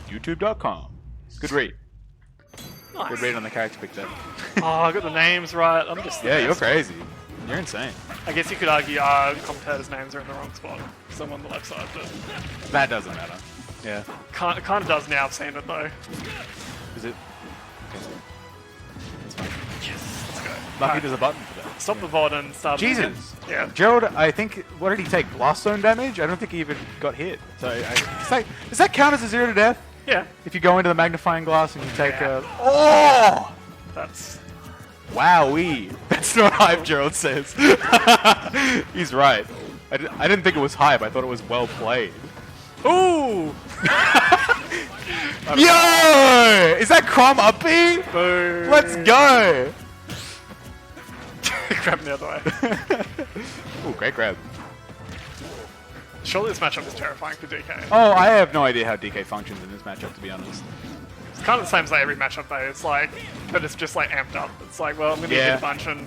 YouTube.com. Good read. Nice. Good read on the character pick there. Oh, I got the names right. I'm just the Yeah, you're best. crazy. You're insane. I guess you could argue commentators' names are in the wrong spot. Some on the left side, but That doesn't matter. Yeah. kind of does now. I've seen it though. Is it? Okay. That's fine. Yes, let's go. Lucky Alright, there's a button for that. stop the VOD and start. Jesus. Again. Yeah. Gerald, I think, what did he take? Blast zone damage? I don't think he even got hit. So, does that count as a 0 to death? Yeah. If you go into the magnifying glass and you take Yeah. a... Oh! That's. Wowee. That's not hype, Gerald says. He's right. I didn't think it was hype. I thought it was well played. Ooh. Yo! Is that Crom up B? Boom. Let's go! Grab him the other way. Ooh, great grab. Surely this matchup is terrifying for DK. Oh, I have no idea how DK functions in this matchup, to be honest. It's kind of the same as like every matchup though. It's like, but it's just like amped up. It's like, well, I'm gonna hit a bunch and.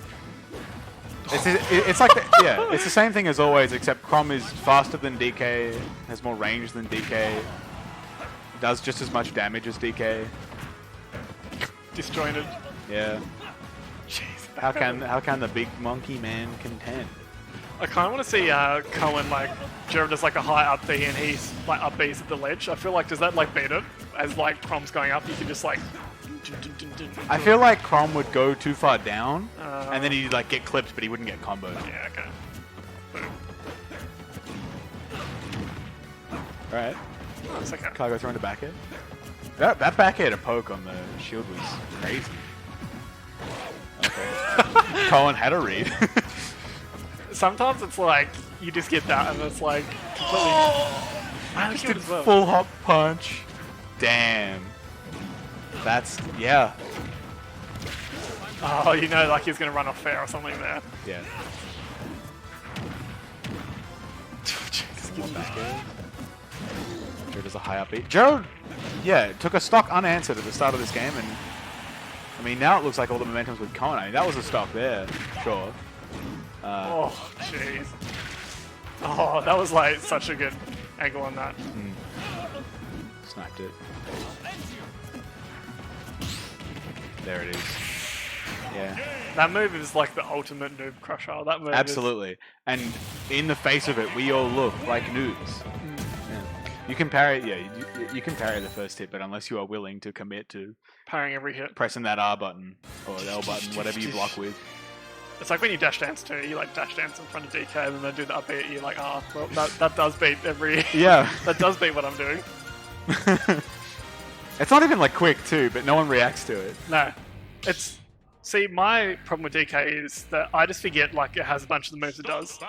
It's like, it's the same thing as always, except Crom is faster than DK, has more range than DK, does just as much damage as DK. Disjointed. Yeah. Jeez. How can the big monkey man contend? I kind of want to see Cohen like Gerald does like a high up B and he's like up B's at the ledge. I feel like does that like beat it as like Crom's going up? You can just like. I feel like Crom would go too far down, and then he'd like get clipped, but he wouldn't get comboed. Yeah. Okay. Boom. All right. Oh, it's okay. Cargo throwing the back air. That back air to poke on the shield was crazy. Okay. Cohen had a read. Sometimes it's like you just get that and it's like completely. I Just think it did as well. full hop punch. Damn. That's, yeah. Oh, you know, like he's gonna run off fair or something there. Yeah. Jesus, Get back. Gerald does a high up beat. Gerald, yeah, took a stock unanswered at the start of this game, and I mean, now it looks like all the momentum's with Cohen. I mean, that was a stock there, sure. Oh, jeez. Oh, that was like such a good angle on that. Sniped it. There it is. Yeah. That move is like the ultimate noob crusher. That move Absolutely. And in the face of it, we all look like noobs. Yeah. You can parry, you can parry the first hit, but unless you are willing to commit to is parrying every hit. pressing that R button or L button, whatever you block with. It's like when you dash dance too. You like dash dance in front of DK and then they do the up beat. You're like, oh, well, that does beat every. Yeah. That does beat what I'm doing. It's not even like quick too, but no one reacts to it. No, it's. See, my problem with DK is that I just forget like it has a bunch of the moves it does.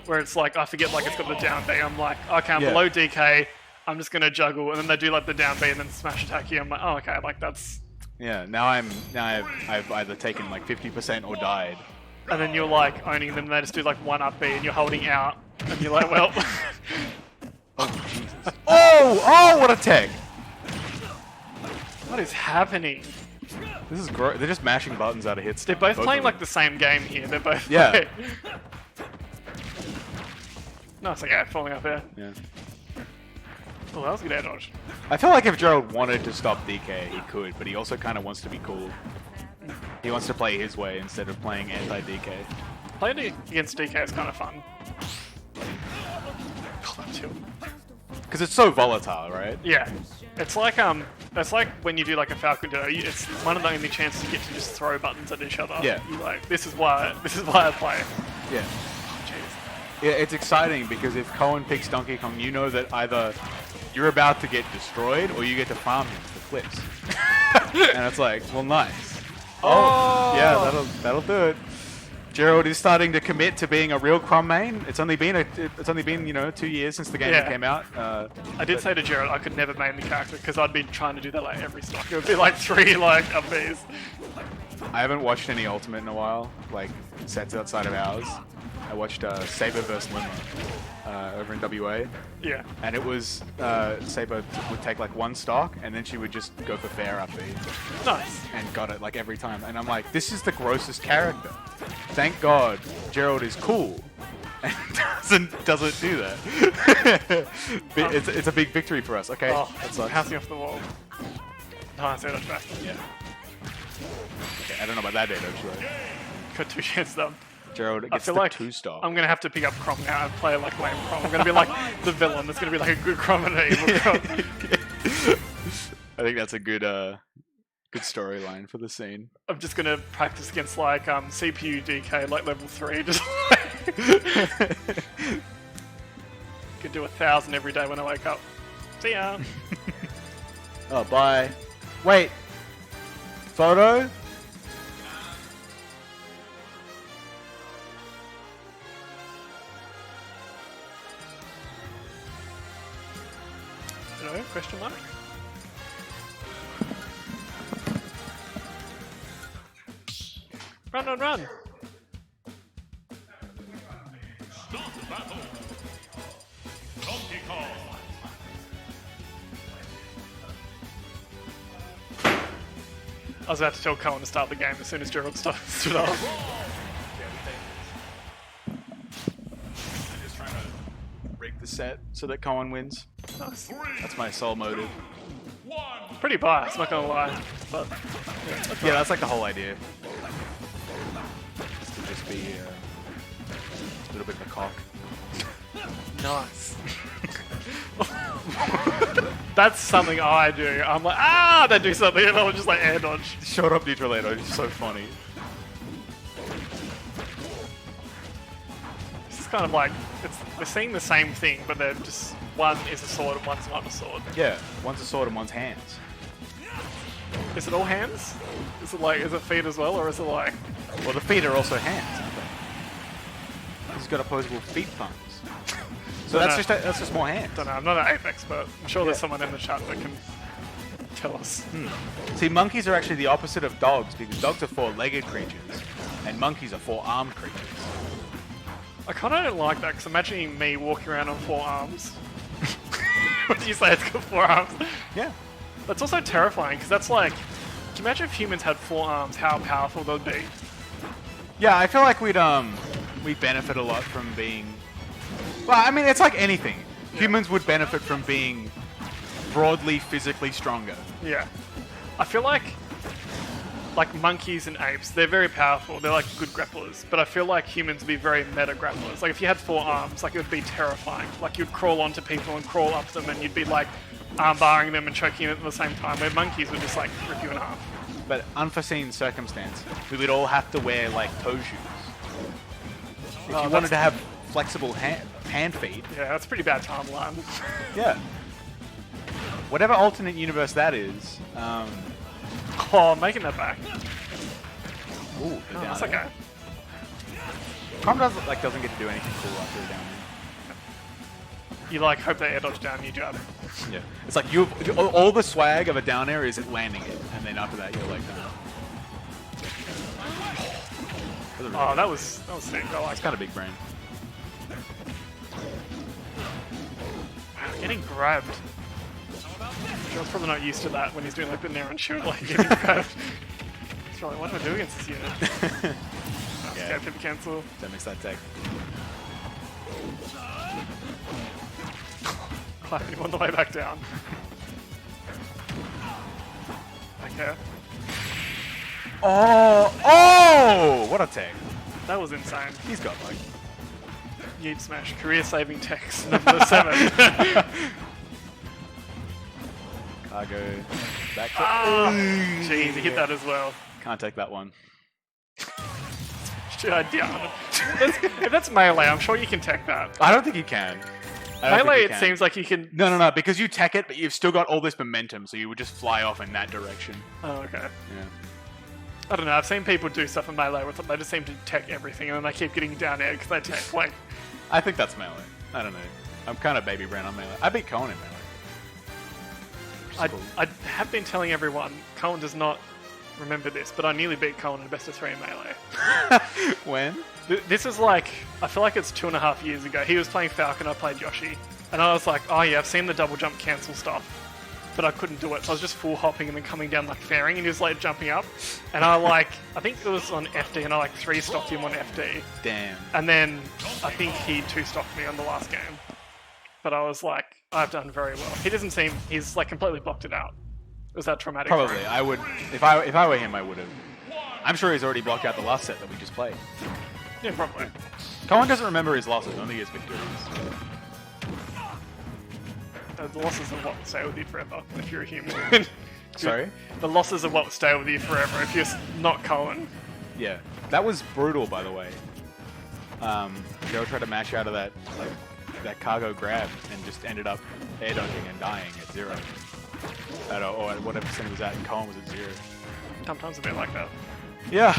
Where it's like I forget like it's got the down B. I'm like, okay, I'm below DK. I'm just gonna juggle, and then they do like the down B and then smash attack you. I'm like, oh, okay, like that's. Yeah. Now I've either taken like 50% or died. And then you're like owning them. And they just do like one up B, and you're holding out, and you're like, well. Oh Jesus! Oh! What a tech! What is happening? This is great. They're just mashing buttons out of hits. They're both playing of like them. the same game here. They're both. Yeah. Like... No, it's okay. Falling up here. Yeah. Oh, that was a good air dodge. I feel like if Gerald wanted to stop DK, he could, but he also kind of wants to be cool. He wants to play his way instead of playing anti-DK. Playing against DK is kind of fun. Oh, that tilt. Because it's so volatile, right? Yeah, it's like when you do like a Falcon Duo. It's one of the only chances you get to just throw buttons at each other. Yeah. You like this is why I play. Yeah. Oh, jeez. Yeah, it's exciting because if Cohen picks Donkey Kong, you know that either you're about to get destroyed or you get to farm him for flips. And it's like, well, nice. Oh, yeah, that'll do it. Gerald is starting to commit to being a real Crom main. It's only been 2 years since the game came out. I did say to Gerald I could never main the character because I'd been trying to do that like every stock. It would be like 3 like up Bs. I haven't watched any Ultimate in a while, like sets outside of ours. I watched Saber vs Lima over in WA. Yeah. And it was Saber would take like one stock and then she would just go for fair up B. Nice. And got it like every time. And I'm like, this is the grossest character. Thank God Gerald is cool. and doesn't do that. It's a big victory for us. Okay, Oh, that sucks. bouncing off the wall. Nice, edge back. Yeah. Okay, I don't know about that edge though. Got 2 chances done. Gerald I gets feel the like 2-star. I'm gonna have to pick up Crom now and play like lame Crom. I'm gonna be like the villain. There's gonna be like a good Crom and an evil Crom. I think that's a good good storyline for the scene. I'm just gonna practice against like CPU DK like level 3. Just could do 1,000 every day when I wake up. See ya. Oh, bye. Wait. Photo? Hello? Question mark? Run, run, run! I was about to tell Cohen to start the game as soon as Gerald stood up. Just trying to rig the set so that Cohen wins. Nice. That's my sole motive. Pretty biased, not gonna lie. But Yeah, that's like the whole idea. Just to just be a little bit of a cock. nice. That's something I do. I'm like, they do something, and I'll just like air dodge. Shut up, Neutralator. It's so funny. It's just kind of like we're seeing the same thing, but they're just one is a sword and one's not a sword. Yeah, one's a sword and one's hands. Is it all hands? Is it feet as well, or is it like? Well, the feet are also hands, aren't they? He's got opposable feet thumbs. So that's just more hands. Don't know. I'm not an ape expert. I'm sure there's someone in the chat that can tell us. See, monkeys are actually the opposite of dogs because dogs are 4-legged creatures and monkeys are 4-armed creatures. I kind of don't like that because imagining me walking around on 4 arms. What did you say? It's got 4 arms. Yeah. That's also terrifying because that's like, can you imagine if humans had 4 arms? How powerful they'd be. Yeah, I feel like we'd benefit a lot from being. Well, I mean, it's like anything. Yeah. Humans would benefit from being broadly physically stronger. Yeah. I feel like monkeys and apes, they're very powerful. They're like good grapplers. But I feel like humans would be very meta grapplers. Like if you had 4 arms, like it would be terrifying. Like you'd crawl onto people and crawl up them and you'd be like arm barring them and choking them at the same time. Where monkeys would just like rip you in half. But unforeseen circumstance, we would all have to wear like toe shoes. If you wanted to have flexible hand feet. Yeah, that's a pretty bad timeline. Yeah. Whatever alternate universe that is. Oh, making that back. Ooh, Oh, that's okay. Crom doesn't get to do anything cool after you're down You like hope they air dodge down and you jab. there. Yeah. It's like all the swag of a down air is landing it, and then after that you're like, Oh, that was sick. I like it's kind of big brain. getting grabbed. Gerald's probably not used to that when he's doing like the Nair and shoot, like getting grabbed. He's probably, what do I do against this unit? Yeah. Pip cancel. Don't miss that tech. Clapping him on the way back down. Okay. Oh! What a tech. That was insane. He's got like. Yeet smash. Career saving text number 7. Cargo. Back to. Jeez, he hit that as well. Can't take that one. Should I down? If that's melee, I'm sure you can tech that. I don't think you can. Melee, it seems like you can. No, because you tech it, but you've still got all this momentum, so you would just fly off in that direction. Oh, okay. Yeah. I don't know. I've seen people do stuff in melee with it. They just seem to tech everything, and then they keep getting down air because they tech like. I think that's melee. I don't know. I'm kind of baby brain on melee. I beat Cohen in melee. I have been telling everyone, Cohen does not remember this, but I nearly beat Cohen in best of 3 in melee. When? This is like, I feel like it's 2.5 years ago. He was playing Falcon, I played Yoshi. And I was like, oh yeah, I've seen the double jump cancel stuff. but I couldn't do it. So I was just full hopping and then coming down like fairing, and he was like jumping up. And I think it was on FD, and I like 3-stocked him on FD. Damn. And then I think he 2-stocked me on the last game. But I was like, I've done very well. He doesn't seem, he's like completely blocked it out. Was that traumatic? Probably. for him? I would, if I were him, I would have. I'm sure he's already blocked out the last set that we just played. Yeah, probably. Cohen doesn't remember his losses, only his victories. The losses are what stay with you forever if you're a human. Sorry? The losses are what stay with you forever if you're not Cohen. Yeah. That was brutal, by the way. Gerald tried to mash out of that cargo grab and just ended up air dunking and dying at 0. Or at whatever percent he was at, and Cohen was at 0. Sometimes a bit like that. Yeah.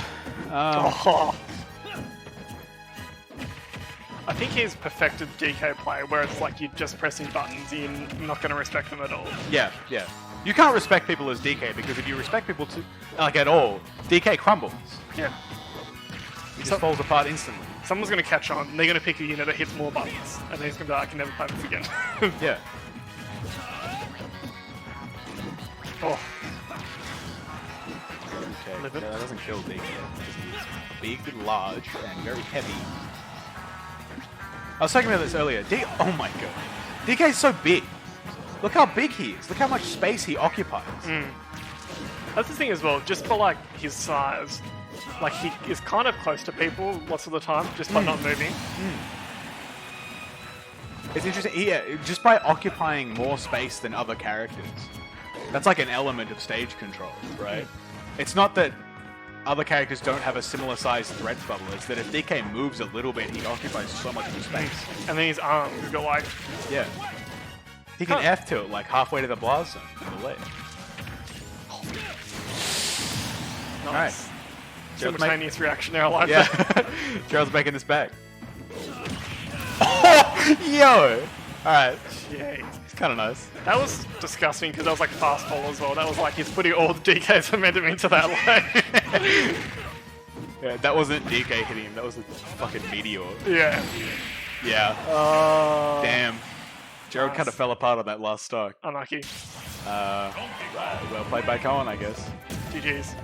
I think he's perfected DK play, where it's like you're just pressing buttons, you're not going to respect them at all. Yeah, yeah. You can't respect people as DK, because if you respect people at all, DK crumbles. Yeah. He just falls apart instantly. Someone's going to catch on, and they're going to pick a unit that hits more buttons, and then he's going to be like, I can never play this again. Yeah. Oh. Okay, Live it. that doesn't kill DK. He's big, large, and very heavy. I was talking about this earlier. Oh my god. DK's so big. Look how big he is. Look how much space he occupies. That's the thing as well, just for like his size, like he is kind of close to people lots of the time, just by not moving. It's interesting. Yeah, just by occupying more space than other characters. That's like an element of stage control, right? It's not that other characters don't have a similar sized threat bubble. It's that if DK moves a little bit, he occupies so much more space. And then his arms, he's got like... Yeah. He can F tilt like halfway to the blast zone on the left. Nice. Alright. Simultaneous reaction there, I like that. Gerald's making this back. Oh, yo! Alright. Jeez. It's kind of nice. That was disgusting because that was like fast fall as well. That was like he's putting all the DK's momentum into that line. Yeah, that wasn't DK hitting him, that was a fucking meteor. Yeah. Yeah. Damn. Gerald kind of fell apart on that last stock. Unlucky. Well played by Cohen, I guess. GG's.